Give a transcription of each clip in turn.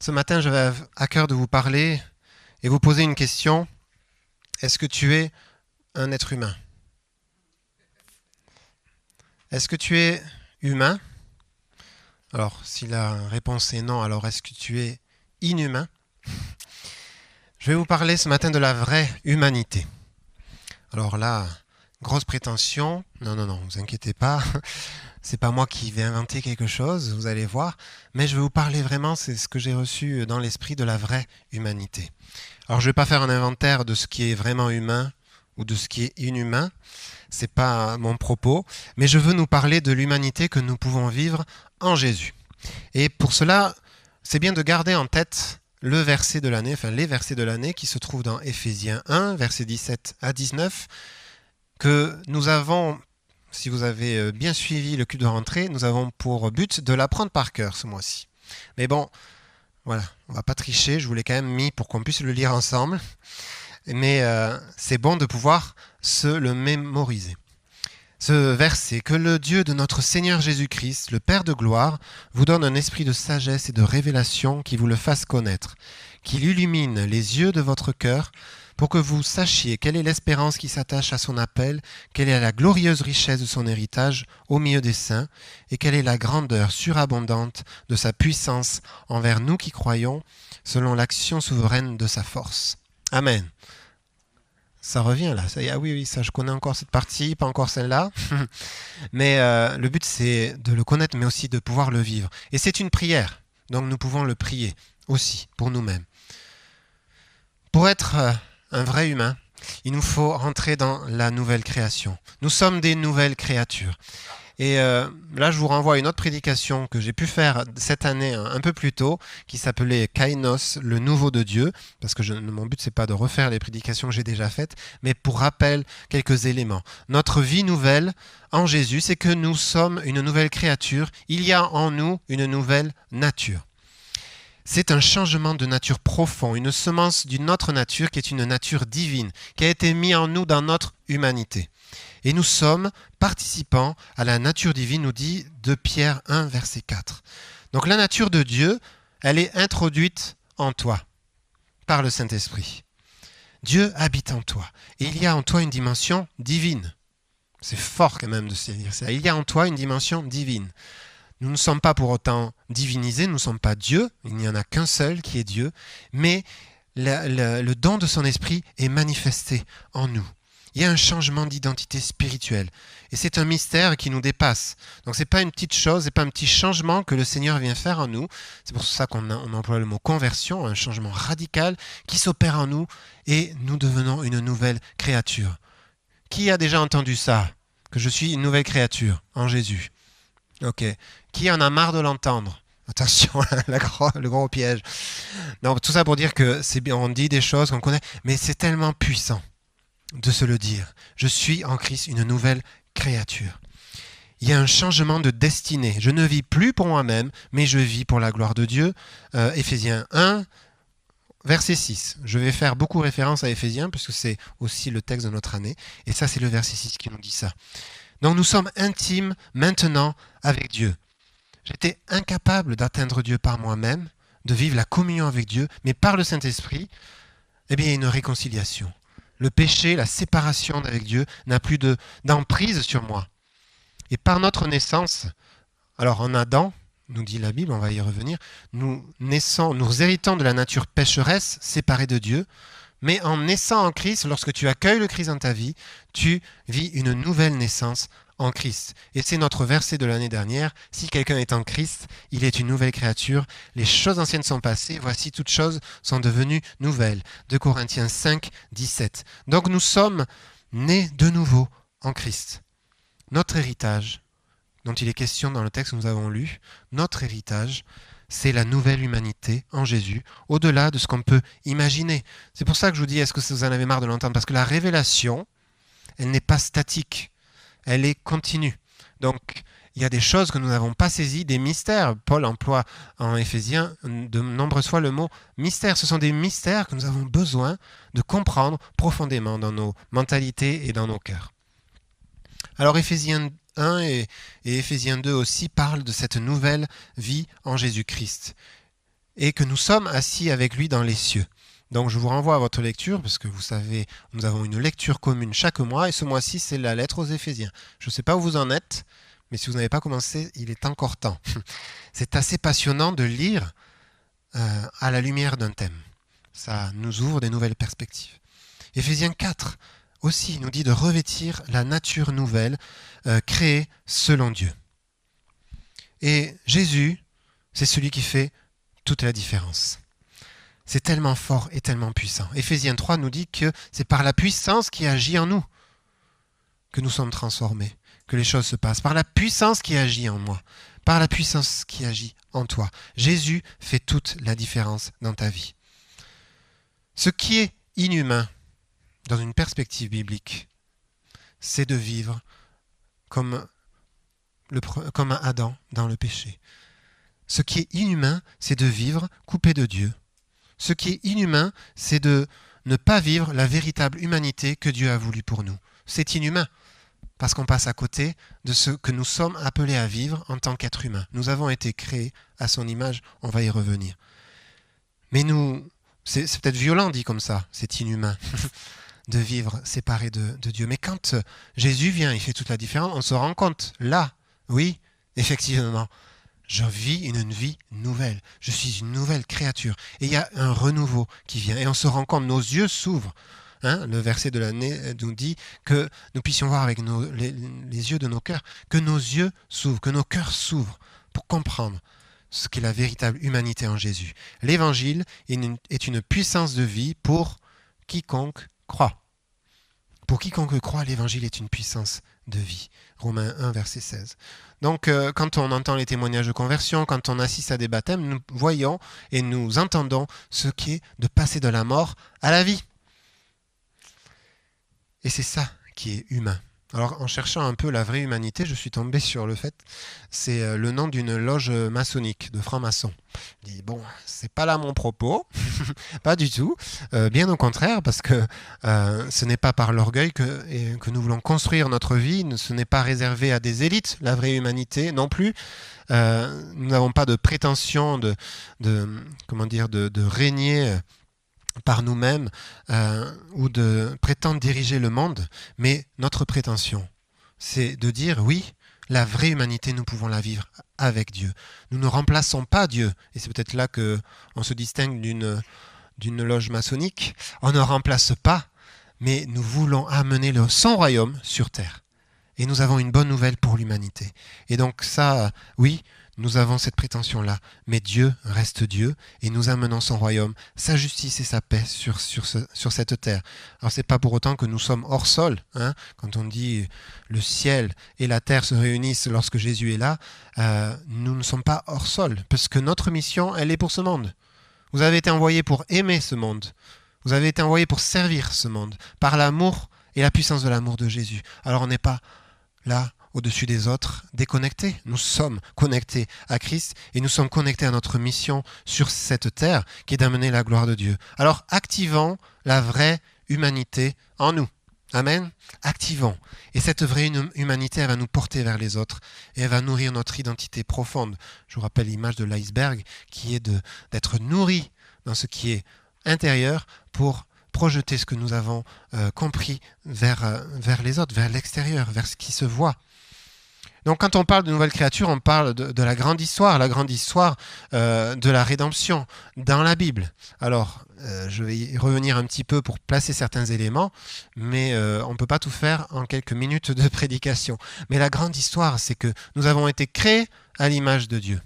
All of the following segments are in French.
Ce matin, j'avais à cœur de vous parler et vous poser une question. Est-ce que tu es un être humain? Est-ce que tu es humain? Alors, si la réponse est non, alors est-ce que tu es inhumain? Je vais vous parler ce matin de la vraie humanité. Alors là, grosse prétention. Non, vous inquiétez pas. C'est pas moi qui vais inventer quelque chose, vous allez voir. Mais je vais vous parler vraiment, c'est ce que j'ai reçu dans l'esprit de la vraie humanité. Alors je ne vais pas faire un inventaire de ce qui est vraiment humain ou de ce qui est inhumain. C'est pas mon propos. Mais je veux nous parler de l'humanité que nous pouvons vivre en Jésus. Et pour cela, c'est bien de garder en tête le verset de l'année, enfin les versets de l'année qui se trouvent dans Éphésiens 1, versets 17 à 19, que nous avons, si vous avez bien suivi le culte de rentrée, nous avons pour but de l'apprendre par cœur ce mois-ci. Mais bon, voilà, on va pas tricher, je vous l'ai quand même mis pour qu'on puisse le lire ensemble. Mais c'est bon de pouvoir se le mémoriser. Ce verset, que le Dieu de notre Seigneur Jésus-Christ, le Père de gloire, vous donne un esprit de sagesse et de révélation qui vous le fasse connaître, qu'il illumine les yeux de votre cœur pour que vous sachiez quelle est l'espérance qui s'attache à son appel, quelle est la glorieuse richesse de son héritage au milieu des saints, et quelle est la grandeur surabondante de sa puissance envers nous qui croyons, selon l'action souveraine de sa force. Amen. Ça revient là. Ça, oui, ça, je connais encore cette partie, pas encore celle-là. Mais le but, c'est de le connaître, mais aussi de pouvoir le vivre. Et c'est une prière. Donc nous pouvons le prier aussi pour nous-mêmes. Pour être un vrai humain, il nous faut rentrer dans la nouvelle création. Nous sommes des nouvelles créatures. Et là, je vous renvoie à une autre prédication que j'ai pu faire cette année un peu plus tôt, qui s'appelait Kainos, le nouveau de Dieu, parce que mon but, c'est pas de refaire les prédications que j'ai déjà faites, mais pour rappel quelques éléments. Notre vie nouvelle en Jésus, c'est que nous sommes une nouvelle créature. Il y a en nous une nouvelle nature. C'est un changement de nature profond, une semence d'une autre nature qui est une nature divine, qui a été mise en nous dans notre humanité. Et nous sommes participants à la nature divine, nous dit 2 Pierre 1, verset 4. Donc la nature de Dieu, elle est introduite en toi, par le Saint-Esprit. Dieu habite en toi. Et il y a en toi une dimension divine. C'est fort quand même de se dire ça. Il y a en toi une dimension divine. Nous ne sommes pas pour autant divinisés, nous ne sommes pas Dieu, il n'y en a qu'un seul qui est Dieu, mais le don de son esprit est manifesté en nous. Il y a un changement d'identité spirituelle. Et c'est un mystère qui nous dépasse. Donc ce n'est pas une petite chose, ce n'est pas un petit changement que le Seigneur vient faire en nous. C'est pour ça qu'on emploie le mot conversion, un changement radical qui s'opère en nous et nous devenons une nouvelle créature. Qui a déjà entendu ça? Que je suis une nouvelle créature en Jésus. Ok. Qui en a marre de l'entendre? Attention, le gros piège. Non, tout ça pour dire que c'est bien, on dit des choses qu'on connaît, mais c'est tellement puissant de se le dire. Je suis en Christ une nouvelle créature. Il y a un changement de destinée. Je ne vis plus pour moi-même, mais je vis pour la gloire de Dieu. Éphésiens 1, verset 6. Je vais faire beaucoup référence à Éphésiens, puisque c'est aussi le texte de notre année. Et ça, c'est le verset 6 qui nous dit ça. Donc nous sommes intimes maintenant avec Dieu. J'étais incapable d'atteindre Dieu par moi-même, de vivre la communion avec Dieu, mais par le Saint-Esprit, eh bien, il y a une réconciliation. Le péché, la séparation avec Dieu n'a plus d'emprise sur moi. Et par notre naissance, alors en Adam, nous dit la Bible, on va y revenir, nous héritons de la nature pécheresse, séparée de Dieu, mais en naissant en Christ, lorsque tu accueilles le Christ dans ta vie, tu vis une nouvelle naissance en Christ. Et c'est notre verset de l'année dernière. Si quelqu'un est en Christ, il est une nouvelle créature. Les choses anciennes sont passées. Voici, toutes choses sont devenues nouvelles. 2 Corinthiens 5, 17. Donc nous sommes nés de nouveau en Christ. Notre héritage, dont il est question dans le texte que nous avons lu, notre héritage, c'est la nouvelle humanité en Jésus, au-delà de ce qu'on peut imaginer. C'est pour ça que je vous dis, est-ce que vous en avez marre de l'entendre? Parce que la révélation, elle n'est pas statique. Elle est continue. Donc, il y a des choses que nous n'avons pas saisies, des mystères. Paul emploie en Éphésiens de nombreuses fois le mot mystère. Ce sont des mystères que nous avons besoin de comprendre profondément dans nos mentalités et dans nos cœurs. Alors, Éphésiens 1 et Éphésiens 2 aussi parlent de cette nouvelle vie en Jésus-Christ. et que nous sommes assis avec lui dans les cieux. Donc je vous renvoie à votre lecture, parce que vous savez, nous avons une lecture commune chaque mois, et ce mois-ci, c'est la lettre aux Éphésiens. Je ne sais pas où vous en êtes, mais si vous n'avez pas commencé, il est encore temps. C'est assez passionnant de lire à la lumière d'un thème. Ça nous ouvre des nouvelles perspectives. Éphésiens 4 aussi nous dit de revêtir la nature nouvelle créée selon Dieu. Et Jésus, c'est celui qui fait toute la différence. C'est tellement fort et tellement puissant. Éphésiens 3 nous dit que c'est par la puissance qui agit en nous que nous sommes transformés, que les choses se passent. Par la puissance qui agit en moi, par la puissance qui agit en toi. Jésus fait toute la différence dans ta vie. Ce qui est inhumain dans une perspective biblique, c'est de vivre comme Adam dans le péché. Ce qui est inhumain, c'est de vivre coupé de Dieu. Ce qui est inhumain, c'est de ne pas vivre la véritable humanité que Dieu a voulu pour nous. C'est inhumain, parce qu'on passe à côté de ce que nous sommes appelés à vivre en tant qu'êtres humains. Nous avons été créés à son image, on va y revenir. Mais c'est peut-être violent dit comme ça, c'est inhumain de vivre séparé de Dieu. Mais quand Jésus vient, il fait toute la différence, on se rend compte, là, oui, effectivement, je vis une vie nouvelle. Je suis une nouvelle créature. Et il y a un renouveau qui vient. Et on se rend compte, nos yeux s'ouvrent. Le verset de l'année nous dit que nous puissions voir avec les yeux de nos cœurs, que nos yeux s'ouvrent, que nos cœurs s'ouvrent pour comprendre ce qu'est la véritable humanité en Jésus. L'évangile est une puissance de vie pour quiconque croit. Pour quiconque croit, l'évangile est une puissance de vie. Romains 1, verset 16. Donc, quand on entend les témoignages de conversion, quand on assiste à des baptêmes, nous voyons et nous entendons ce qu'est de passer de la mort à la vie. Et c'est ça qui est humain. Alors, en cherchant un peu la vraie humanité, je suis tombé sur le fait, c'est le nom d'une loge maçonnique, de francs-maçons. Je dis, bon, c'est pas là mon propos, pas du tout, bien au contraire, parce que ce n'est pas par l'orgueil que nous voulons construire notre vie, ce n'est pas réservé à des élites, la vraie humanité non plus. Nous n'avons pas de prétention de régner par nous-mêmes ou de prétendre diriger le monde, mais notre prétention, c'est de dire oui, la vraie humanité, nous pouvons la vivre avec Dieu. Nous ne remplaçons pas Dieu, et c'est peut-être là qu'on se distingue d'une loge maçonnique. On ne remplace pas, mais nous voulons amener son royaume sur terre. Et nous avons une bonne nouvelle pour l'humanité. Et donc ça, oui, nous avons cette prétention-là, mais Dieu reste Dieu et nous amenons son royaume, sa justice et sa paix sur cette terre. Alors c'est pas pour autant que nous sommes hors sol, quand on dit le ciel et la terre se réunissent lorsque Jésus est là, nous ne sommes pas hors sol, parce que notre mission, elle est pour ce monde. Vous avez été envoyés pour aimer ce monde, vous avez été envoyés pour servir ce monde, par l'amour et la puissance de l'amour de Jésus. Alors on n'est pas là, au-dessus des autres, déconnectés. Nous sommes connectés à Christ et nous sommes connectés à notre mission sur cette terre qui est d'amener la gloire de Dieu. Alors activons la vraie humanité en nous. Amen. Activons. Et cette vraie humanité, elle va nous porter vers les autres et elle va nourrir notre identité profonde. Je vous rappelle l'image de l'iceberg qui est d'être nourri dans ce qui est intérieur pour projeter ce que nous avons compris vers les autres, vers l'extérieur, vers ce qui se voit. Donc quand on parle de nouvelle créature, on parle de la grande histoire de la rédemption dans la Bible. Alors, je vais y revenir un petit peu pour placer certains éléments, mais on ne peut pas tout faire en quelques minutes de prédication. Mais la grande histoire, c'est que nous avons été créés à l'image de Dieu.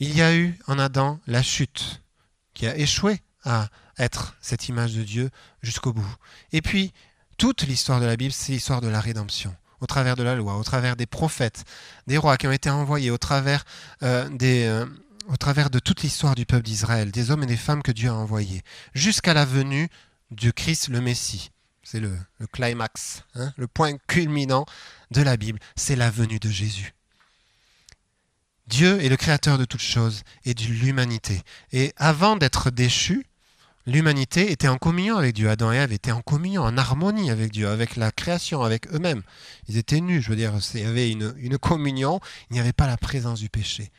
Il y a eu en Adam la chute qui a échoué à être cette image de Dieu jusqu'au bout. Et puis, toute l'histoire de la Bible, c'est l'histoire de la rédemption. Au travers de la loi, au travers des prophètes, des rois qui ont été envoyés, au travers de toute l'histoire du peuple d'Israël, des hommes et des femmes que Dieu a envoyés, jusqu'à la venue du Christ le Messie. C'est le climax, le point culminant de la Bible, c'est la venue de Jésus. Dieu est le créateur de toutes choses et de l'humanité. Et avant d'être déchus, l'humanité était en communion avec Dieu. Adam et Ève étaient en communion, en harmonie avec Dieu, avec la création, avec eux-mêmes. Ils étaient nus, je veux dire, il y avait une communion, il n'y avait pas la présence du péché.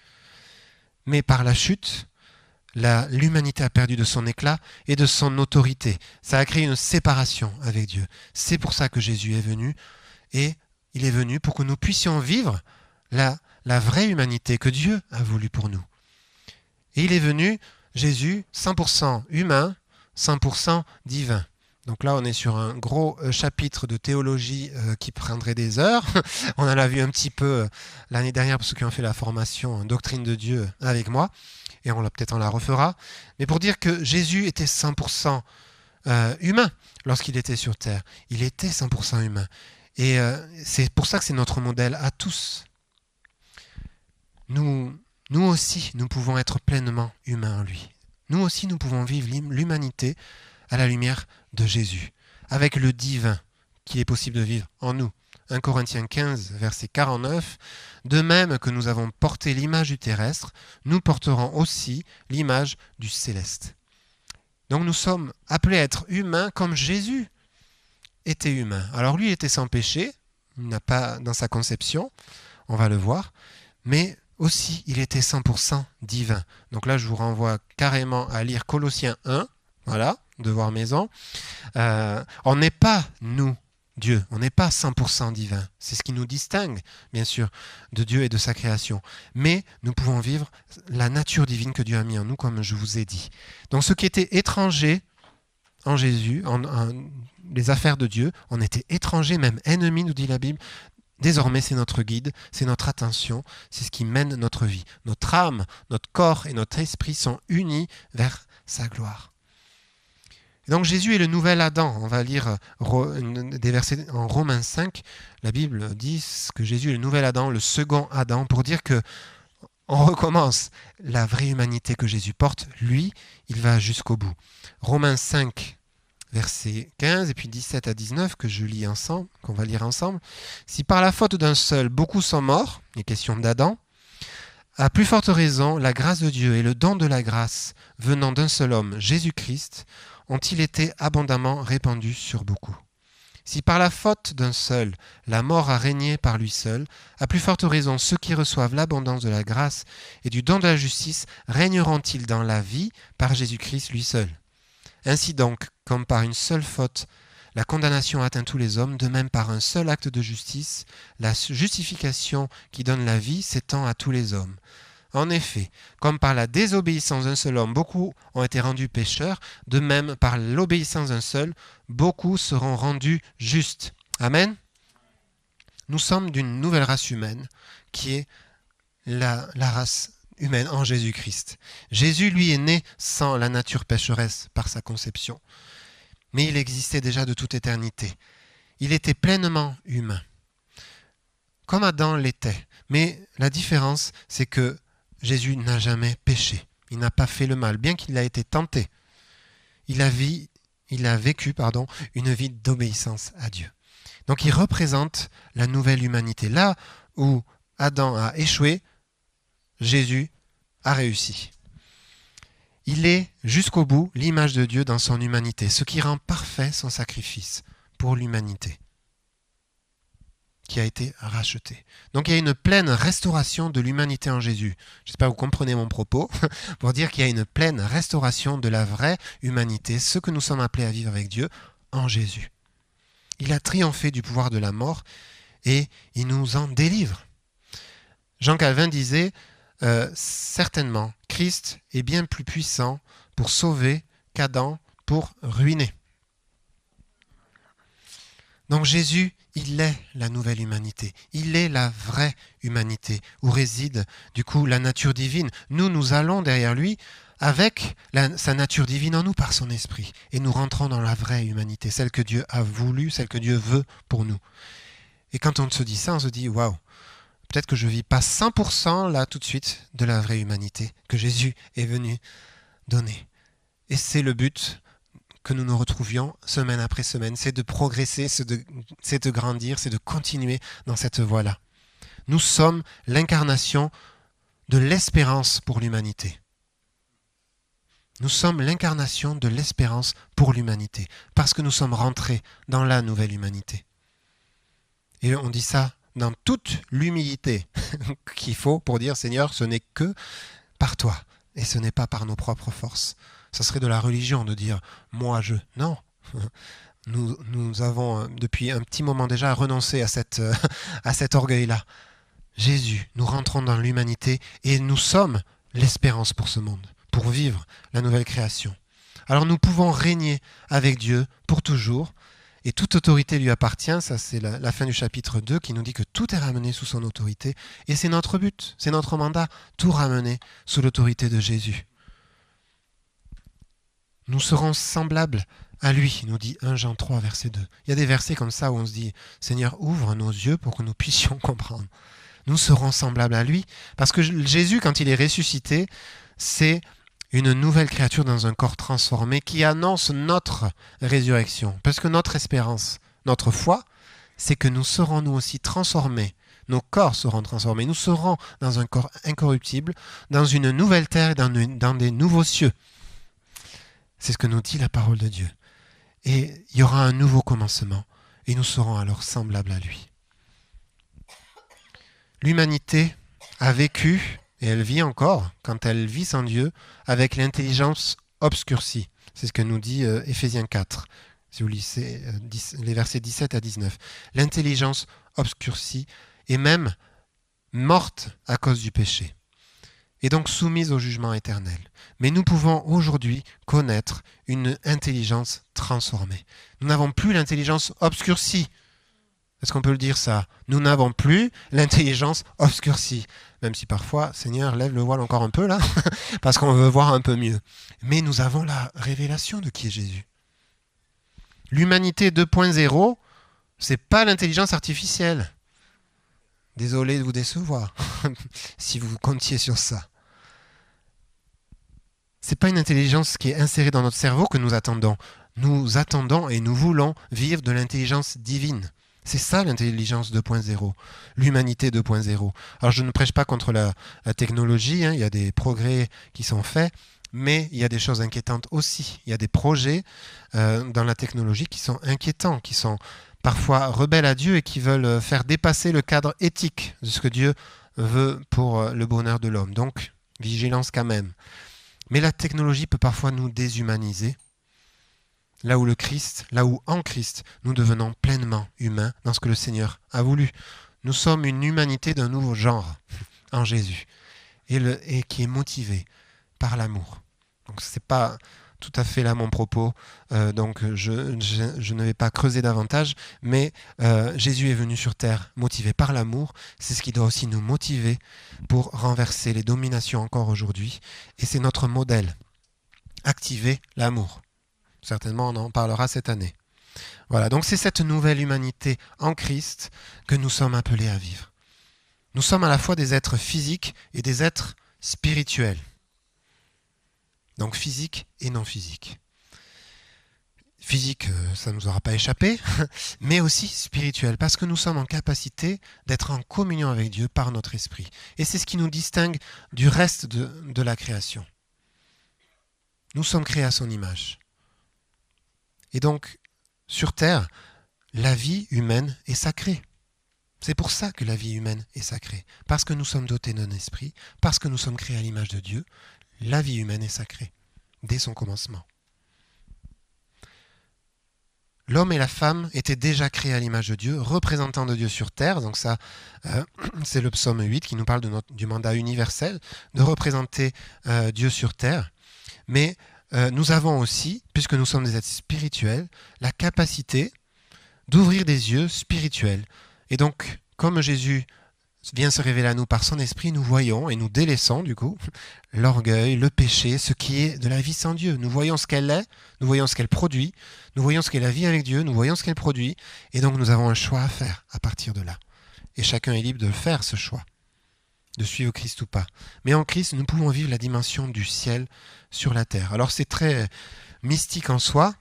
Mais par la chute, l'humanité a perdu de son éclat et de son autorité. Ça a créé une séparation avec Dieu. C'est pour ça que Jésus est venu, et il est venu pour que nous puissions vivre la vraie humanité que Dieu a voulu pour nous. Et il est venu, Jésus, 100% humain, 100% divin. Donc là, on est sur un gros chapitre de théologie qui prendrait des heures. On en a vu un petit peu l'année dernière pour ceux qui ont fait la formation en doctrine de Dieu avec moi. Et peut-être on la refera. Mais pour dire que Jésus était 100% humain lorsqu'il était sur terre. Il était 100% humain. Et c'est pour ça que c'est notre modèle à tous. Nous aussi, nous pouvons être pleinement humains en lui. Nous aussi, nous pouvons vivre l'humanité à la lumière de Jésus, avec le divin qu'il est possible de vivre en nous. 1 Corinthiens 15, verset 49, « De même que nous avons porté l'image du terrestre, nous porterons aussi l'image du céleste. » Donc nous sommes appelés à être humains comme Jésus était humain. Alors lui, il était sans péché, il n'a pas dans sa conception, on va le voir, mais aussi il était 100% divin. Donc là, je vous renvoie carrément à lire Colossiens 1, voilà, devoir maison. On n'est pas, nous, Dieu, on n'est pas 100% divin. C'est ce qui nous distingue, bien sûr, de Dieu et de sa création. Mais nous pouvons vivre la nature divine que Dieu a mis en nous, comme je vous ai dit. Donc ce qui était étranger en Jésus, les affaires de Dieu, on était étranger, même ennemi, nous dit la Bible. Désormais, c'est notre guide, c'est notre attention, c'est ce qui mène notre vie. Notre âme, notre corps et notre esprit sont unis vers sa gloire. Et donc Jésus est le nouvel Adam. On va lire des versets en Romains 5. La Bible dit que Jésus est le nouvel Adam, le second Adam, pour dire que on recommence la vraie humanité que Jésus porte. Lui, il va jusqu'au bout. Romains 5, versets 15 et puis 17 à 19 que je lis ensemble, qu'on va lire ensemble. Si par la faute d'un seul, beaucoup sont morts, les questions d'Adam, à plus forte raison, la grâce de Dieu et le don de la grâce venant d'un seul homme, Jésus-Christ, ont-ils été abondamment répandus sur beaucoup. Si par la faute d'un seul, la mort a régné par lui seul, à plus forte raison, ceux qui reçoivent l'abondance de la grâce et du don de la justice régneront-ils dans la vie par Jésus-Christ lui seul. Ainsi donc, comme par une seule faute, la condamnation atteint tous les hommes, de même par un seul acte de justice, la justification qui donne la vie s'étend à tous les hommes. En effet, comme par la désobéissance d'un seul homme, beaucoup ont été rendus pécheurs, de même par l'obéissance d'un seul, beaucoup seront rendus justes. Amen. Nous sommes d'une nouvelle race humaine, qui est la race humaine en Jésus-Christ. Jésus, lui, est né sans la nature pécheresse par sa conception, mais il existait déjà de toute éternité. Il était pleinement humain, comme Adam l'était. Mais la différence, c'est que Jésus n'a jamais péché. Il n'a pas fait le mal, bien qu'il a été tenté. Il a vécu une vie d'obéissance à Dieu. Donc il représente la nouvelle humanité. Là où Adam a échoué, Jésus a réussi. Il est jusqu'au bout l'image de Dieu dans son humanité, ce qui rend parfait son sacrifice pour l'humanité qui a été rachetée. Donc il y a une pleine restauration de l'humanité en Jésus. J'espère que vous comprenez mon propos, pour dire qu'il y a une pleine restauration de la vraie humanité, ce que nous sommes appelés à vivre avec Dieu en Jésus. Il a triomphé du pouvoir de la mort et il nous en délivre. Jean Calvin disait certainement, Christ est bien plus puissant pour sauver qu'Adam pour ruiner. Donc Jésus, il est la nouvelle humanité. Il est la vraie humanité où réside du coup la nature divine. Nous allons derrière lui avec sa nature divine en nous par son esprit. Et nous rentrons dans la vraie humanité, celle que Dieu a voulu, celle que Dieu veut pour nous. Et quand on se dit ça, on se dit, waouh, peut-être que je ne vis pas 100% là tout de suite de la vraie humanité que Jésus est venu donner. Et c'est le but que nous nous retrouvions semaine après semaine, c'est de progresser, c'est de grandir, c'est de continuer dans cette voie-là. Nous sommes l'incarnation de l'espérance pour l'humanité. Nous sommes l'incarnation de l'espérance pour l'humanité, parce que nous sommes rentrés dans la nouvelle humanité. Et on dit ça dans toute l'humilité qu'il faut pour dire, Seigneur, ce n'est que par toi. Et ce n'est pas par nos propres forces. Ça serait de la religion de dire « moi, je ». Non. Nous avons, depuis un petit moment déjà, renoncé à cet orgueil-là. Jésus, nous rentrons dans l'humanité et nous sommes l'espérance pour ce monde, pour vivre la nouvelle création. Alors nous pouvons régner avec Dieu pour toujours, et toute autorité lui appartient. Ça, c'est la fin du chapitre 2 qui nous dit que tout est ramené sous son autorité, et c'est notre but, c'est notre mandat, tout ramener sous l'autorité de Jésus. Nous serons semblables à lui, nous dit 1 Jean 3, verset 2. Il y a des versets comme ça où on se dit « Seigneur, ouvre nos yeux pour que nous puissions comprendre ». Nous serons semblables à lui, parce que Jésus, quand il est ressuscité, c'est une nouvelle créature dans un corps transformé qui annonce notre résurrection. Parce que notre espérance, notre foi, c'est que nous serons nous aussi transformés. Nos corps seront transformés. Nous serons dans un corps incorruptible, dans une nouvelle terre et dans des nouveaux cieux. C'est ce que nous dit la parole de Dieu. Et il y aura un nouveau commencement, et nous serons alors semblables à lui. L'humanité a vécu, et elle vit encore, quand elle vit sans Dieu, avec l'intelligence obscurcie. C'est ce que nous dit Éphésiens 4, si vous lisez les versets 17 à 19. L'intelligence obscurcie est même morte à cause du péché, et donc soumise au jugement éternel. Mais nous pouvons aujourd'hui connaître une intelligence transformée. Nous n'avons plus l'intelligence obscurcie. Est-ce qu'on peut le dire ça? Nous n'avons plus l'intelligence obscurcie. Même si parfois, Seigneur, lève le voile encore un peu là, parce qu'on veut voir un peu mieux. Mais nous avons la révélation de qui est Jésus. L'humanité 2.0, c'est pas l'intelligence artificielle. Désolé de vous décevoir, si vous comptiez sur ça. C'est pas une intelligence qui est insérée dans notre cerveau que nous attendons. Nous attendons et nous voulons vivre de l'intelligence divine. C'est ça l'intelligence 2.0, l'humanité 2.0. Alors je ne prêche pas contre la technologie, il y a des progrès qui sont faits, mais il y a des choses inquiétantes aussi. Il y a des projets dans la technologie qui sont inquiétants, qui sont parfois rebelles à Dieu et qui veulent faire dépasser le cadre éthique de ce que Dieu veut pour le bonheur de l'homme. Donc, vigilance quand même. Mais la technologie peut parfois nous déshumaniser. Là où en Christ, nous devenons pleinement humains dans ce que le Seigneur a voulu. Nous sommes une humanité d'un nouveau genre en Jésus et qui est motivée par l'amour. Donc ce n'est pas tout à fait là mon propos, donc je ne vais pas creuser davantage, mais Jésus est venu sur terre motivé par l'amour. C'est ce qui doit aussi nous motiver pour renverser les dominations encore aujourd'hui. Et c'est notre modèle. Activer l'amour. Certainement, on en parlera cette année. Voilà, donc c'est cette nouvelle humanité en Christ que nous sommes appelés à vivre. Nous sommes à la fois des êtres physiques et des êtres spirituels. Donc physique et non physique. Physique, ça ne nous aura pas échappé, mais aussi spirituel, parce que nous sommes en capacité d'être en communion avec Dieu par notre esprit. Et c'est ce qui nous distingue du reste de la création. Nous sommes créés à son image. Et donc, sur Terre, la vie humaine est sacrée. C'est pour ça que la vie humaine est sacrée. Parce que nous sommes dotés d'un esprit, parce que nous sommes créés à l'image de Dieu, la vie humaine est sacrée, dès son commencement. L'homme et la femme étaient déjà créés à l'image de Dieu, représentants de Dieu sur terre. Donc ça, c'est le psaume 8 qui nous parle du mandat universel de représenter Dieu sur terre. Mais nous avons aussi, puisque nous sommes des êtres spirituels, la capacité d'ouvrir des yeux spirituels. Et donc, comme Jésus vient se révéler à nous par son esprit, nous voyons et nous délaissons du coup l'orgueil, le péché, ce qui est de la vie sans Dieu. Nous voyons ce qu'elle est, nous voyons ce qu'elle produit, nous voyons ce qu'est la vie avec Dieu, nous voyons ce qu'elle produit, et donc nous avons un choix à faire à partir de là. Et chacun est libre de faire ce choix, de suivre Christ ou pas. Mais en Christ, nous pouvons vivre la dimension du ciel sur la terre. Alors c'est très mystique en soi,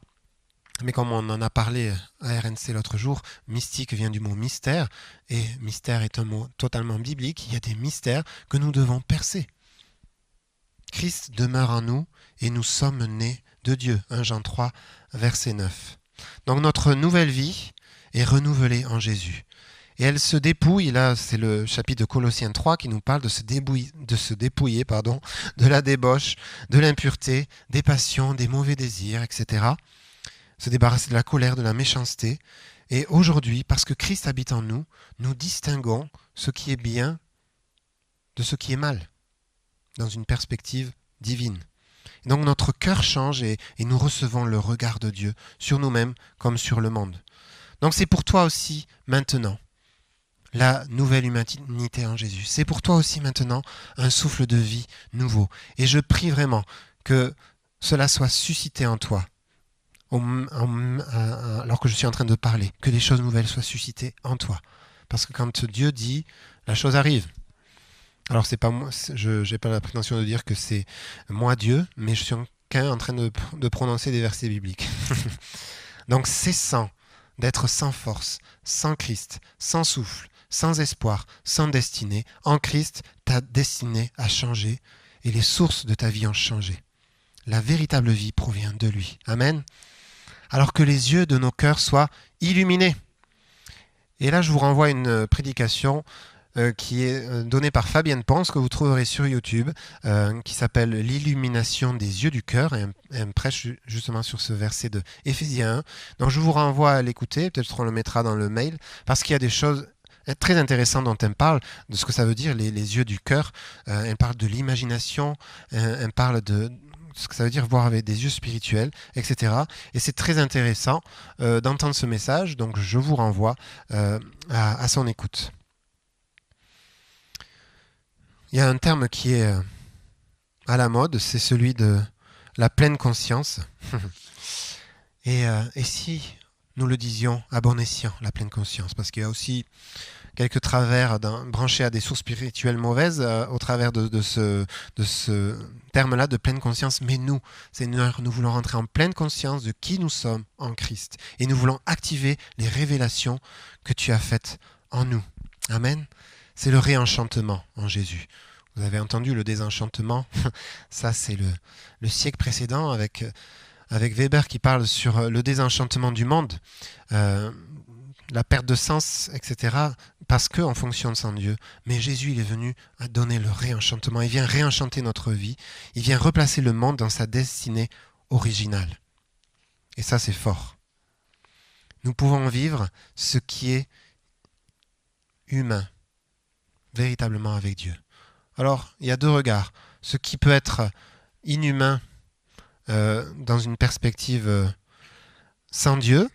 mais comme on en a parlé à RNC l'autre jour, mystique vient du mot mystère, et mystère est un mot totalement biblique. Il y a des mystères que nous devons percer. Christ demeure en nous et nous sommes nés de Dieu. 1 Jean 3, verset 9. Donc notre nouvelle vie est renouvelée en Jésus. Et elle se dépouille, là c'est le chapitre de Colossiens 3 qui nous parle de se dépouiller, de la débauche, de l'impureté, des passions, des mauvais désirs, etc. Se débarrasser de la colère, de la méchanceté. Et aujourd'hui, parce que Christ habite en nous, nous distinguons ce qui est bien de ce qui est mal, dans une perspective divine. Et donc notre cœur change et nous recevons le regard de Dieu sur nous-mêmes comme sur le monde. Donc c'est pour toi aussi maintenant la nouvelle humanité en Jésus. C'est pour toi aussi maintenant un souffle de vie nouveau. Et je prie vraiment que cela soit suscité en toi alors que je suis en train de parler, que des choses nouvelles soient suscitées en toi. Parce que quand Dieu dit, la chose arrive. Alors c'est pas moi, je n'ai pas la prétention de dire que c'est moi Dieu, mais je suis en train de prononcer des versets bibliques. Donc cessant d'être sans force, sans Christ, sans souffle, sans espoir, sans destinée, en Christ, ta destinée a changé et les sources de ta vie ont changé. La véritable vie provient de lui. Amen. Alors que les yeux de nos cœurs soient illuminés. Et là, je vous renvoie à une prédication qui est donnée par Fabienne Ponce, que vous trouverez sur YouTube, qui s'appelle « L'illumination des yeux du cœur ». Et elle prêche justement sur ce verset de Éphésiens 1. Donc je vous renvoie à l'écouter, peut-être on le mettra dans le mail, parce qu'il y a des choses très intéressantes dont elle parle, de ce que ça veut dire, les yeux du cœur. Elle parle de l'imagination, elle parle de ce que ça veut dire voir avec des yeux spirituels, etc. Et c'est très intéressant d'entendre ce message, donc je vous renvoie à son écoute. Il y a un terme qui est à la mode, c'est celui de la pleine conscience. Et si nous le disions à bon escient, la pleine conscience, parce qu'il y a aussi quelques travers branchés à des sources spirituelles mauvaises au travers de ce terme-là de pleine conscience. Mais nous, Seigneur, nous voulons rentrer en pleine conscience de qui nous sommes en Christ. Et nous voulons activer les révélations que tu as faites en nous. Amen. C'est le réenchantement en Jésus. Vous avez entendu le désenchantement. Ça, c'est le siècle précédent avec Weber qui parle sur le désenchantement du monde. La perte de sens, etc., parce qu'on fonctionne sans Dieu. Mais Jésus, il est venu à donner le réenchantement. Il vient réenchanter notre vie. Il vient replacer le monde dans sa destinée originale. Et ça, c'est fort. Nous pouvons vivre ce qui est humain, véritablement avec Dieu. Alors, il y a deux regards. Ce qui peut être inhumain dans une perspective sans Dieu,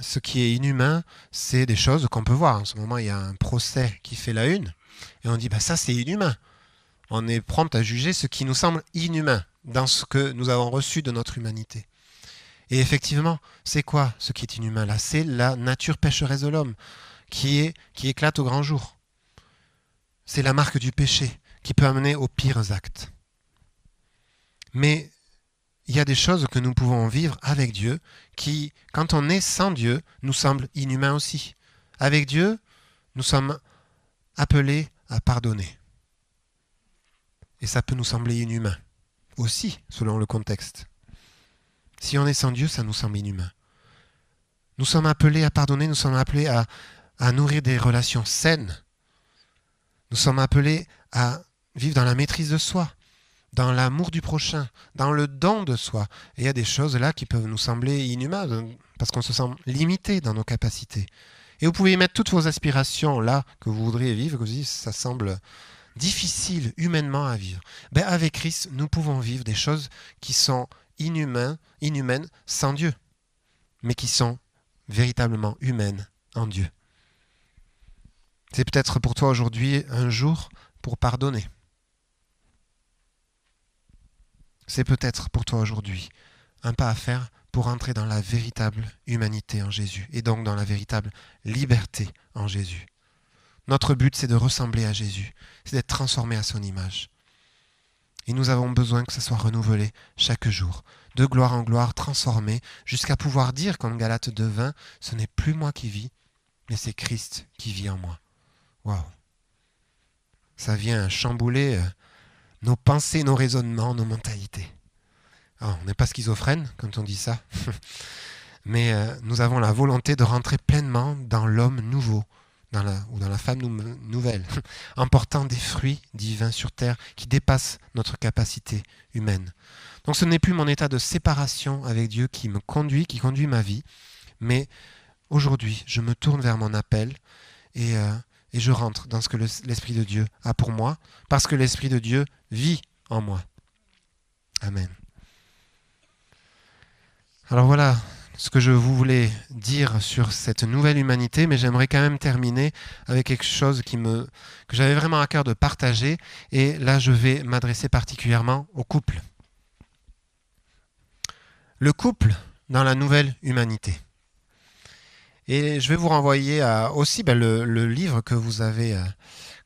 ce qui est inhumain, c'est des choses qu'on peut voir. En ce moment, il y a un procès qui fait la une, et on dit, ça c'est inhumain. On est prompt à juger ce qui nous semble inhumain dans ce que nous avons reçu de notre humanité. Et effectivement, c'est quoi ce qui est inhumain là? C'est la nature pécheresse de l'homme qui éclate au grand jour. C'est la marque du péché qui peut amener aux pires actes. Mais il y a des choses que nous pouvons vivre avec Dieu qui, quand on est sans Dieu, nous semblent inhumains aussi. Avec Dieu, nous sommes appelés à pardonner. Et ça peut nous sembler inhumain aussi, selon le contexte. Si on est sans Dieu, ça nous semble inhumain. Nous sommes appelés à pardonner, nous sommes appelés à nourrir des relations saines. Nous sommes appelés à vivre dans la maîtrise de soi, dans l'amour du prochain, dans le don de soi. Et il y a des choses là qui peuvent nous sembler inhumaines, parce qu'on se sent limité dans nos capacités. Et vous pouvez mettre toutes vos aspirations là que vous voudriez vivre, que vous dites ça semble difficile humainement à vivre. Avec Christ, nous pouvons vivre des choses qui sont inhumaines sans Dieu, mais qui sont véritablement humaines en Dieu. C'est peut-être pour toi aujourd'hui un jour pour pardonner. C'est peut-être pour toi aujourd'hui un pas à faire pour entrer dans la véritable humanité en Jésus et donc dans la véritable liberté en Jésus. Notre but, c'est de ressembler à Jésus, c'est d'être transformé à son image. Et nous avons besoin que ça soit renouvelé chaque jour, de gloire en gloire, transformé, jusqu'à pouvoir dire, comme Galates 2:20, ce n'est plus moi qui vis, mais c'est Christ qui vit en moi. Waouh! Ça vient chambouler nos pensées, nos raisonnements, nos mentalités. Alors, on n'est pas schizophrène quand on dit ça, mais nous avons la volonté de rentrer pleinement dans l'homme nouveau, dans la femme nouvelle, en portant des fruits divins sur terre qui dépassent notre capacité humaine. Donc ce n'est plus mon état de séparation avec Dieu qui conduit ma vie, mais aujourd'hui, je me tourne vers mon appel et je rentre dans ce que l'Esprit de Dieu a pour moi, parce que l'Esprit de Dieu vit en moi. Amen. Alors voilà ce que je voulais dire sur cette nouvelle humanité, mais j'aimerais quand même terminer avec quelque chose que j'avais vraiment à cœur de partager, et là je vais m'adresser particulièrement au couple. Le couple dans la nouvelle humanité. Et je vais vous renvoyer aussi le livre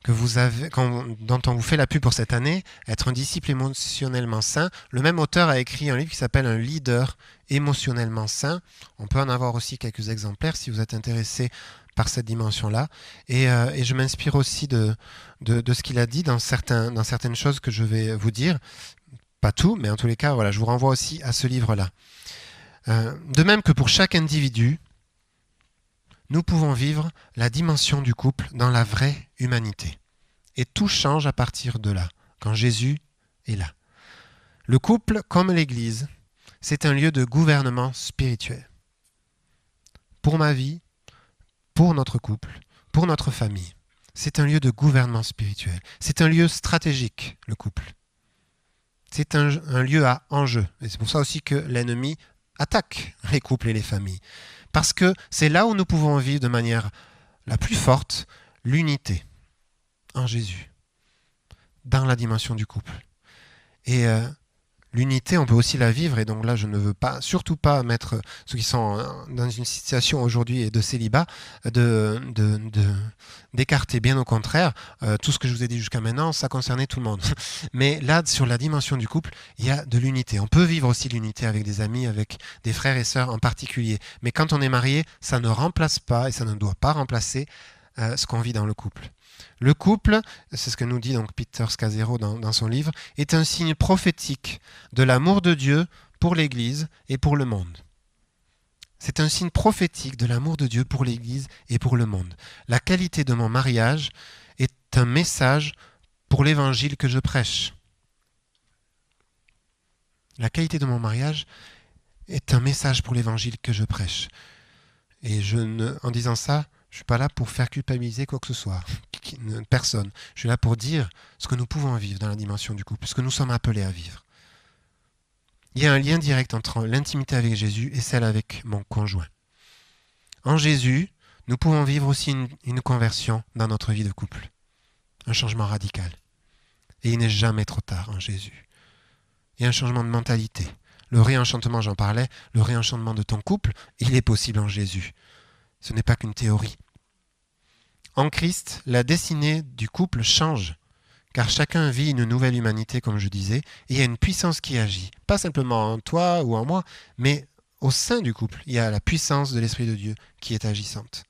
dont on vous fait la pub pour cette année, Être un disciple émotionnellement sain. Le même auteur a écrit un livre qui s'appelle Un leader émotionnellement sain. On peut en avoir aussi quelques exemplaires si vous êtes intéressé par cette dimension-là. Et je m'inspire aussi de ce qu'il a dit dans certaines choses que je vais vous dire. Pas tout, mais en tous les cas, voilà, je vous renvoie aussi à ce livre-là. De même que pour chaque individu, nous pouvons vivre la dimension du couple dans la vraie humanité. Et tout change à partir de là, quand Jésus est là. Le couple, comme l'Église, c'est un lieu de gouvernement spirituel. Pour ma vie, pour notre couple, pour notre famille, c'est un lieu de gouvernement spirituel. C'est un lieu stratégique, le couple. C'est un lieu à enjeu. Et c'est pour ça aussi que l'ennemi attaque les couples et les familles. Parce que c'est là où nous pouvons vivre de manière la plus forte l'unité en Jésus, dans la dimension du couple. Et l'unité, on peut aussi la vivre, et donc là je ne veux surtout pas mettre ceux qui sont dans une situation aujourd'hui de célibat, d'écarter, bien au contraire. Tout ce que je vous ai dit jusqu'à maintenant, ça concernait tout le monde. Mais là, sur la dimension du couple, il y a de l'unité. On peut vivre aussi l'unité avec des amis, avec des frères et sœurs en particulier. Mais quand on est marié, ça ne remplace pas, et ça ne doit pas remplacer ce qu'on vit dans le couple. Le couple, c'est ce que nous dit donc Peter Scazzero dans son livre, est un signe prophétique de l'amour de Dieu pour l'Église et pour le monde. C'est un signe prophétique de l'amour de Dieu pour l'Église et pour le monde. La qualité de mon mariage est un message pour l'Évangile que je prêche. La qualité de mon mariage est un message pour l'Évangile que je prêche. Et en disant ça, je ne suis pas là pour faire culpabiliser quoi que ce soit, personne. Je suis là pour dire ce que nous pouvons vivre dans la dimension du couple, ce que nous sommes appelés à vivre. Il y a un lien direct entre l'intimité avec Jésus et celle avec mon conjoint. En Jésus, nous pouvons vivre aussi une conversion dans notre vie de couple, un changement radical. Et il n'est jamais trop tard en Jésus. Il y a un changement de mentalité. Le réenchantement, j'en parlais, le réenchantement de ton couple, il est possible en Jésus. Ce n'est pas qu'une théorie. En Christ, la destinée du couple change, car chacun vit une nouvelle humanité, comme je disais, et il y a une puissance qui agit, pas simplement en toi ou en moi, mais au sein du couple, il y a la puissance de l'Esprit de Dieu qui est agissante.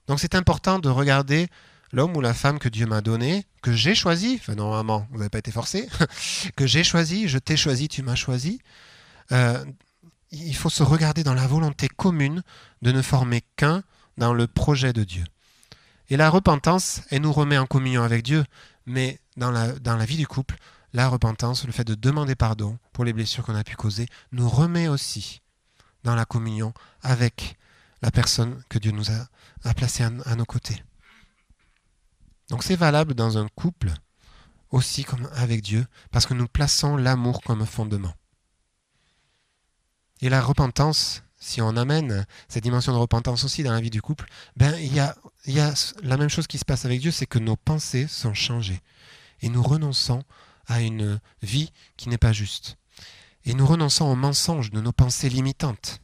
Donc c'est important de regarder l'homme ou la femme que Dieu m'a donné, que j'ai choisi, enfin normalement, vous n'avez pas été forcé, que j'ai choisi, je t'ai choisi, tu m'as choisi. Il faut se regarder dans la volonté commune de ne former qu'un dans le projet de Dieu. Et la repentance, elle nous remet en communion avec Dieu, mais dans la vie du couple, la repentance, le fait de demander pardon pour les blessures qu'on a pu causer, nous remet aussi dans la communion avec la personne que Dieu nous a placée à nos côtés. Donc c'est valable dans un couple aussi comme avec Dieu, parce que nous plaçons l'amour comme fondement. Et la repentance, si on amène cette dimension de repentance aussi dans la vie du couple, il y a la même chose qui se passe avec Dieu, c'est que nos pensées sont changées. Et nous renonçons à une vie qui n'est pas juste. Et nous renonçons au mensonge de nos pensées limitantes.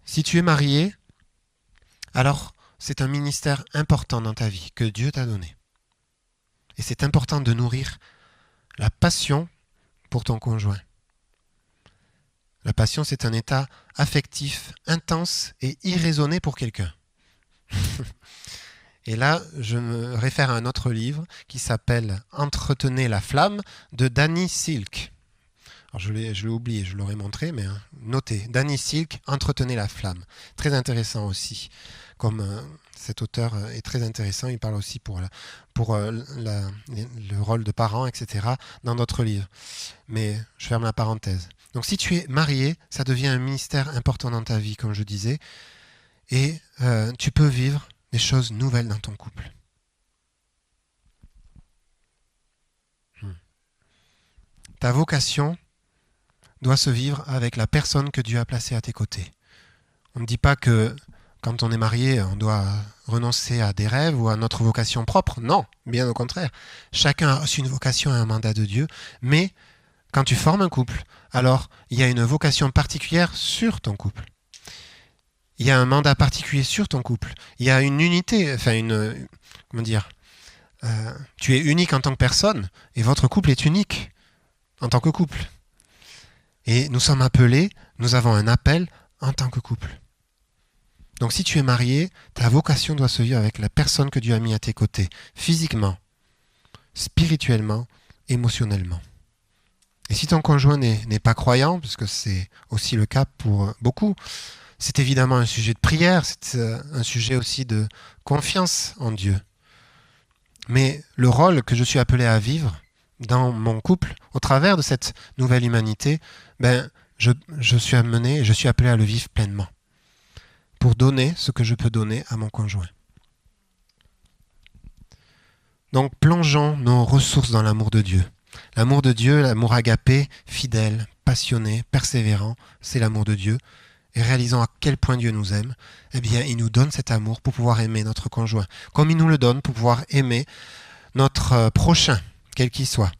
Si tu es marié, alors c'est un ministère important dans ta vie que Dieu t'a donné. Et c'est important de nourrir la passion pour ton conjoint. La passion, c'est un état affectif intense et irraisonné pour quelqu'un. Et là, je me réfère à un autre livre qui s'appelle « Entretenez la flamme » de Danny Silk. Alors je l'ai oublié, je l'aurais montré, mais notez. Danny Silk, Entretenez la flamme. Très intéressant aussi. Comme cet auteur est très intéressant, il parle aussi pour le rôle de parent, etc. dans d'autres livres. Mais je ferme la parenthèse. Donc si tu es marié, ça devient un ministère important dans ta vie, comme je disais. Et tu peux vivre des choses nouvelles dans ton couple. Ta vocation doit se vivre avec la personne que Dieu a placée à tes côtés. On ne dit pas que quand on est marié, on doit renoncer à des rêves ou à notre vocation propre. Non, bien au contraire. Chacun a aussi une vocation et un mandat de Dieu. Mais quand tu formes un couple, alors il y a une vocation particulière sur ton couple. Il y a un mandat particulier sur ton couple. Il y a une unité, tu es unique en tant que personne et votre couple est unique en tant que couple. Et nous sommes appelés, nous avons un appel en tant que couple. Donc si tu es marié, ta vocation doit se vivre avec la personne que Dieu a mis à tes côtés, physiquement, spirituellement, émotionnellement. Et si ton conjoint n'est pas croyant, parce que c'est aussi le cas pour beaucoup, c'est évidemment un sujet de prière, c'est un sujet aussi de confiance en Dieu. Mais le rôle que je suis appelé à vivre dans mon couple, au travers de cette nouvelle humanité, je suis appelé à le vivre pleinement, pour donner ce que je peux donner à mon conjoint. Donc plongeons nos ressources dans l'amour de Dieu. L'amour de Dieu, l'amour agapé, fidèle, passionné, persévérant, c'est l'amour de Dieu. Et réalisons à quel point Dieu nous aime, eh bien, il nous donne cet amour pour pouvoir aimer notre conjoint, comme il nous le donne pour pouvoir aimer notre prochain, quel qu'il soit.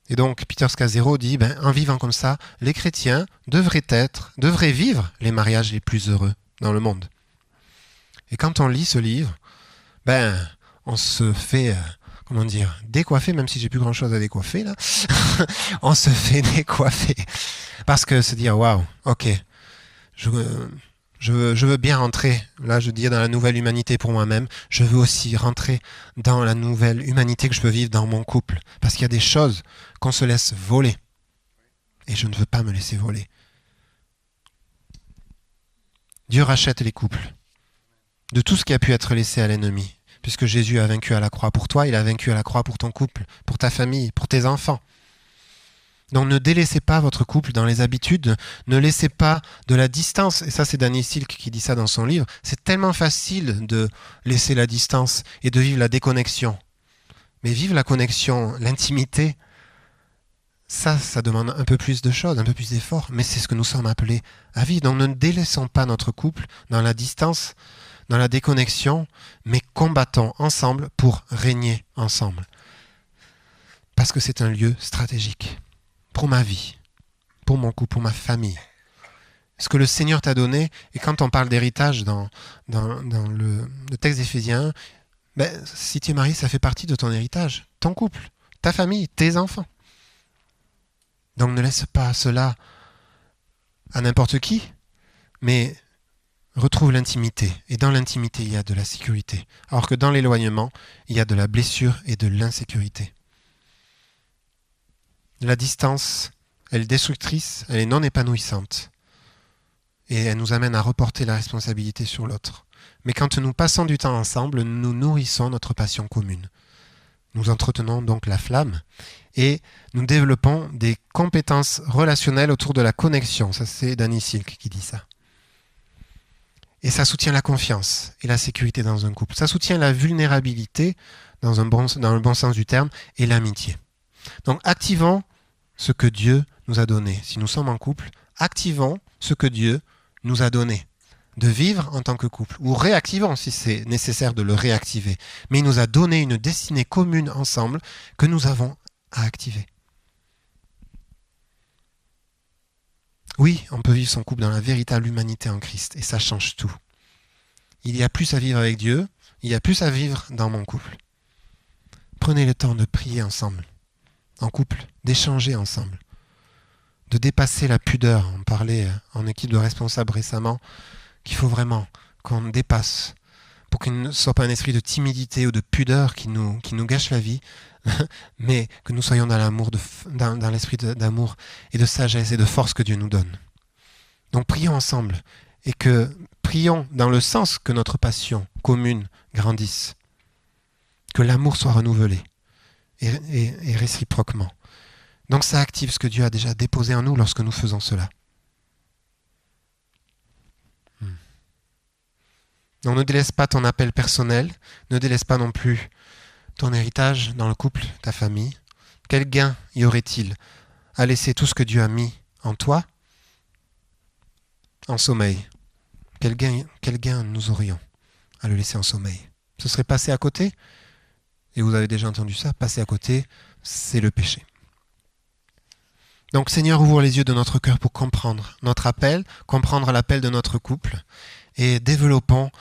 Et donc, Peter Scazzero dit, en vivant comme ça, les chrétiens devraient vivre les mariages les plus heureux dans le monde. Et quand on lit ce livre, on se fait, décoiffer, même si j'ai plus grand-chose à décoiffer, là. On se fait décoiffer. Parce que se dire, waouh, ok, je veux bien rentrer, là je dis dans la nouvelle humanité pour moi-même, je veux aussi rentrer dans la nouvelle humanité que je peux vivre dans mon couple. Parce qu'il y a des choses qu'on se laisse voler. Et je ne veux pas me laisser voler. Dieu rachète les couples de tout ce qui a pu être laissé à l'ennemi. Puisque Jésus a vaincu à la croix pour toi, il a vaincu à la croix pour ton couple, pour ta famille, pour tes enfants. Donc ne délaissez pas votre couple dans les habitudes, ne laissez pas de la distance, et ça c'est Danny Silk qui dit ça dans son livre, c'est tellement facile de laisser la distance et de vivre la déconnexion. Mais vivre la connexion, l'intimité, ça demande un peu plus de choses, un peu plus d'efforts, mais c'est ce que nous sommes appelés à vivre. Donc ne délaissons pas notre couple dans la distance, dans la déconnexion, mais combattons ensemble pour régner ensemble. Parce que c'est un lieu stratégique. Pour ma vie, pour mon couple, pour ma famille. Ce que le Seigneur t'a donné, et quand on parle d'héritage dans le texte d'Éphésiens, si tu es marié, ça fait partie de ton héritage, ton couple, ta famille, tes enfants. Donc ne laisse pas cela à n'importe qui, mais retrouve l'intimité. Et dans l'intimité, il y a de la sécurité. Alors que dans l'éloignement, il y a de la blessure et de l'insécurité. La distance, elle est destructrice, elle est non épanouissante. Et elle nous amène à reporter la responsabilité sur l'autre. Mais quand nous passons du temps ensemble, nous nourrissons notre passion commune. Nous entretenons donc la flamme et nous développons des compétences relationnelles autour de la connexion. Ça, c'est Danny Silk qui dit ça. Et ça soutient la confiance et la sécurité dans un couple. Ça soutient la vulnérabilité, dans le bon sens du terme, et l'amitié. Donc activons ce que Dieu nous a donné. Si nous sommes en couple, activons ce que Dieu nous a donné. De vivre en tant que couple. Ou réactivons si c'est nécessaire de le réactiver. Mais il nous a donné une destinée commune ensemble que nous avons à activer. Oui, on peut vivre son couple dans la véritable humanité en Christ. Et ça change tout. Il y a plus à vivre avec Dieu. Il y a plus à vivre dans mon couple. Prenez le temps de prier ensemble. En couple, d'échanger ensemble, de dépasser la pudeur. On parlait en équipe de responsables récemment qu'il faut vraiment qu'on dépasse pour qu'il ne soit pas un esprit de timidité ou de pudeur qui nous gâche la vie, mais que nous soyons dans l'amour, dans l'esprit d'amour et de sagesse et de force que Dieu nous donne. Donc prions ensemble et prions dans le sens que notre passion commune grandisse, que l'amour soit renouvelé et réciproquement. Donc ça active ce que Dieu a déjà déposé en nous lorsque nous faisons cela. Donc ne délaisse pas ton appel personnel, ne délaisse pas non plus ton héritage dans le couple, ta famille. Quel gain y aurait-il à laisser tout ce que Dieu a mis en toi en sommeil? Quel gain nous aurions à le laisser en sommeil? Ce serait passer à côté? Et vous avez déjà entendu ça, passer à côté, c'est le péché. Donc Seigneur, ouvre les yeux de notre cœur pour comprendre notre appel, comprendre l'appel de notre couple et développons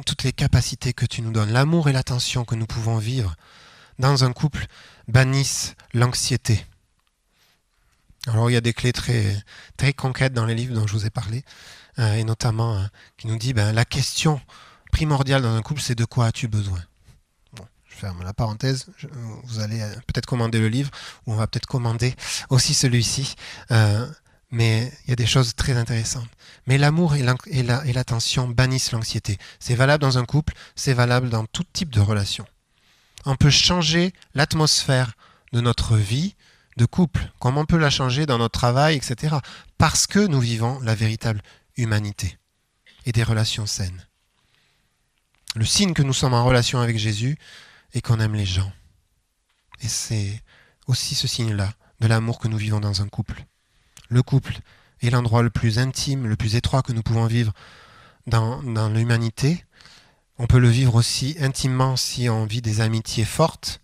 toutes les capacités que tu nous donnes. L'amour et l'attention que nous pouvons vivre dans un couple bannissent l'anxiété. Alors il y a des clés très, très concrètes dans les livres dont je vous ai parlé, et notamment qui nous dit la question primordiale dans un couple, c'est de quoi as-tu besoin? Bon, je ferme la parenthèse, vous allez peut-être commander le livre, ou on va peut-être commander aussi celui-ci, mais il y a des choses très intéressantes. Mais l'amour et l'attention bannissent l'anxiété. C'est valable dans un couple, c'est valable dans tout type de relation. On peut changer l'atmosphère de notre vie de couple, comme on peut la changer dans notre travail, etc. Parce que nous vivons la véritable humanité et des relations saines. Le signe que nous sommes en relation avec Jésus est qu'on aime les gens. Et c'est aussi ce signe-là de l'amour que nous vivons dans un couple. Le couple est l'endroit le plus intime, le plus étroit que nous pouvons vivre dans l'humanité. On peut le vivre aussi intimement si on vit des amitiés fortes.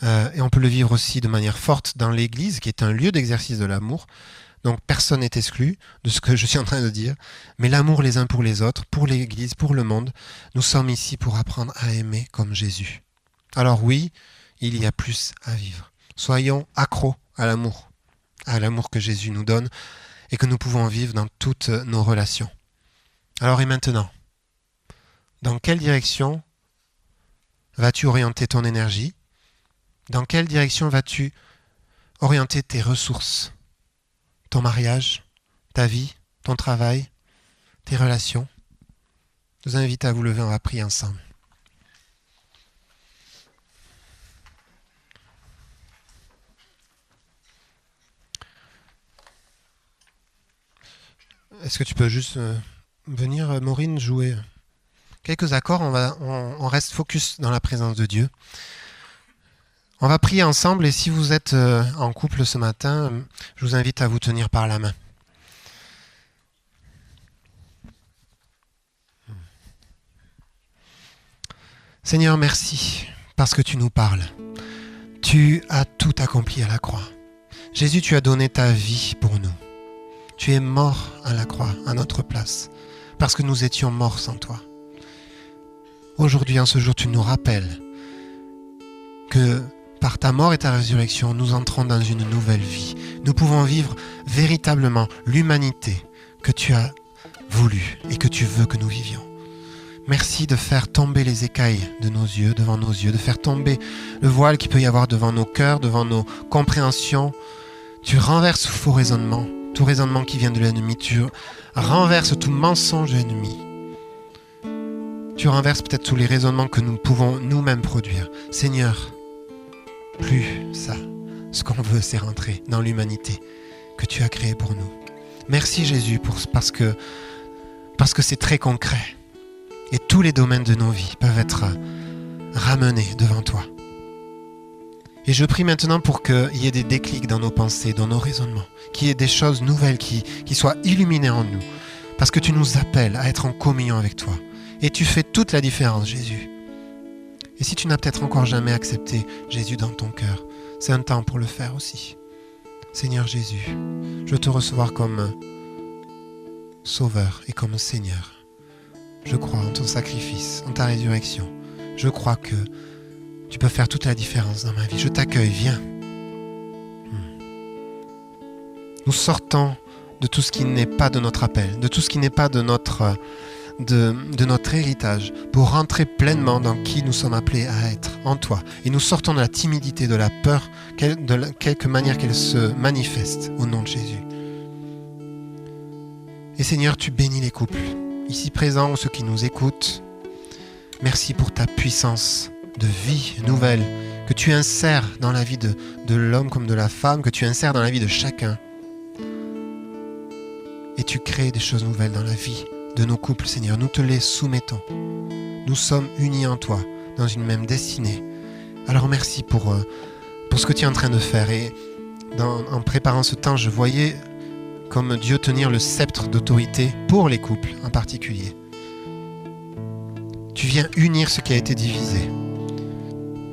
Et on peut le vivre aussi de manière forte dans l'Église, qui est un lieu d'exercice de l'amour. Donc personne n'est exclu de ce que je suis en train de dire. Mais l'amour les uns pour les autres, pour l'Église, pour le monde, nous sommes ici pour apprendre à aimer comme Jésus. Alors oui, il y a plus à vivre. Soyons accros à l'amour que Jésus nous donne et que nous pouvons vivre dans toutes nos relations. Alors et maintenant, dans quelle direction vas-tu orienter ton énergie? Dans quelle direction vas-tu orienter tes ressources? Ton mariage, ta vie, ton travail, tes relations? Je vous invite à vous lever, on va prier ensemble. Est-ce que tu peux juste venir, Maureen, jouer quelques accords? On reste focus dans la présence de Dieu. On va prier ensemble et si vous êtes en couple ce matin, je vous invite à vous tenir par la main. Seigneur, merci parce que tu nous parles. Tu as tout accompli à la croix. Jésus, tu as donné ta vie pour nous. Tu es mort à la croix, à notre place, parce que nous étions morts sans toi. Aujourd'hui, en ce jour, tu nous rappelles que par ta mort et ta résurrection, nous entrons dans une nouvelle vie. Nous pouvons vivre véritablement l'humanité que tu as voulu et que tu veux que nous vivions. Merci de faire tomber les écailles de nos yeux, devant nos yeux, de faire tomber le voile qu'il peut y avoir devant nos cœurs, devant nos compréhensions. Tu renverses tout faux raisonnement, tout raisonnement qui vient de l'ennemi. Tu renverses tout mensonge de l'ennemi. Tu renverses peut-être tous les raisonnements que nous pouvons nous-mêmes produire. Seigneur, plus ça. Ce qu'on veut, c'est rentrer dans l'humanité que tu as créée pour nous. Merci Jésus parce que c'est très concret. Et tous les domaines de nos vies peuvent être ramenés devant toi. Et je prie maintenant pour qu'il y ait des déclics dans nos pensées, dans nos raisonnements, qu'il y ait des choses nouvelles qui soient illuminées en nous. Parce que tu nous appelles à être en communion avec toi. Et tu fais toute la différence, Jésus. Et si tu n'as peut-être encore jamais accepté Jésus dans ton cœur, c'est un temps pour le faire aussi. Seigneur Jésus, je veux te recevoir comme Sauveur et comme Seigneur. Je crois en ton sacrifice, en ta résurrection. Je crois que tu peux faire toute la différence dans ma vie. Je t'accueille, viens. Nous sortons de tout ce qui n'est pas de notre appel, de tout ce qui n'est pas de de notre héritage pour rentrer pleinement dans qui nous sommes appelés à être en toi. Et nous sortons de la timidité, de la peur, de quelque manière qu'elle se manifeste au nom de Jésus. Et Seigneur, tu bénis les couples, ici présents ou ceux qui nous écoutent. Merci pour ta puissance de vie nouvelle que tu insères dans la vie de l'homme comme de la femme, que tu insères dans la vie de chacun. Et tu crées des choses nouvelles dans la vie de nos couples, Seigneur. Nous te les soumettons. Nous sommes unis en toi, dans une même destinée. Alors merci pour ce que tu es en train de faire. Et en préparant ce temps, je voyais comme Dieu tenir le sceptre d'autorité pour les couples en particulier. Tu viens unir ce qui a été divisé.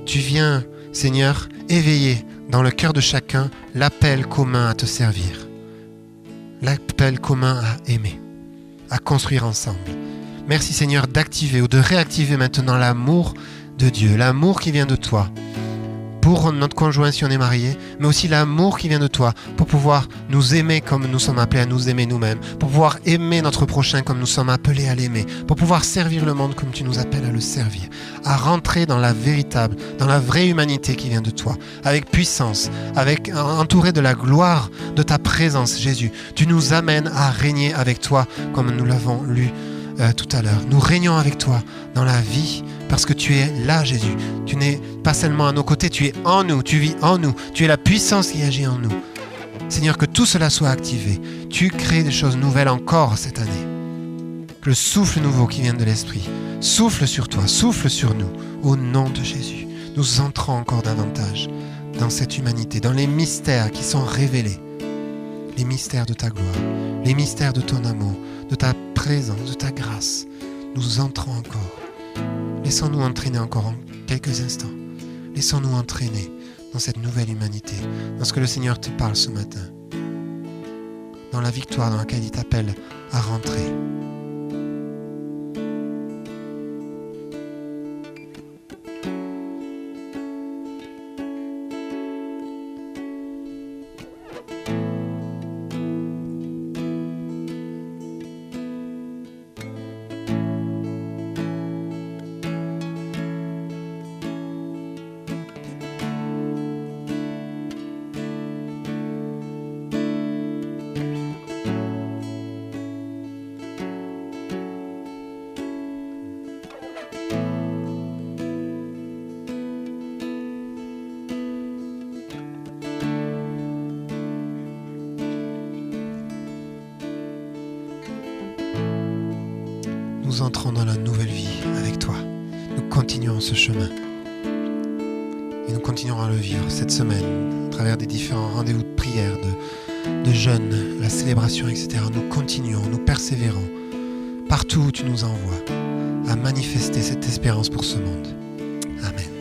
Tu viens, Seigneur, éveiller dans le cœur de chacun l'appel commun à te servir. L'appel commun à aimer, à construire ensemble. Merci Seigneur d'activer ou de réactiver maintenant l'amour de Dieu, l'amour qui vient de toi pour notre conjoint si on est marié, mais aussi l'amour qui vient de toi pour pouvoir nous aimer comme nous sommes appelés à nous aimer nous-mêmes, pour pouvoir aimer notre prochain comme nous sommes appelés à l'aimer, pour pouvoir servir le monde comme tu nous appelles à le servir, à rentrer dans la véritable, dans la vraie humanité qui vient de toi, avec puissance, entouré de la gloire de ta présence, Jésus. Tu nous amènes à régner avec toi comme nous l'avons lu tout à l'heure. Nous régnons avec toi dans la vie parce que tu es là, Jésus. Tu n'es pas seulement à nos côtés, tu es en nous, tu vis en nous. Tu es la puissance qui agit en nous. Seigneur, que tout cela soit activé. Tu crées des choses nouvelles encore cette année. Que le souffle nouveau qui vient de l'Esprit souffle sur toi, souffle sur nous. Au nom de Jésus, nous entrons encore davantage dans cette humanité, dans les mystères qui sont révélés. Les mystères de ta gloire, les mystères de ton amour, de ta présence, de ta grâce. Nous entrons encore. Laissons-nous entraîner encore en quelques instants. Laissons-nous entraîner dans cette nouvelle humanité, dans ce que le Seigneur te parle ce matin, dans la victoire dans laquelle il t'appelle à rentrer. Nous entrons dans la nouvelle vie avec toi. Nous continuons ce chemin. Et nous continuerons à le vivre cette semaine, à travers des différents rendez-vous de prière, de jeûne, la célébration, etc. Nous continuons, nous persévérons, partout où tu nous envoies, à manifester cette espérance pour ce monde. Amen.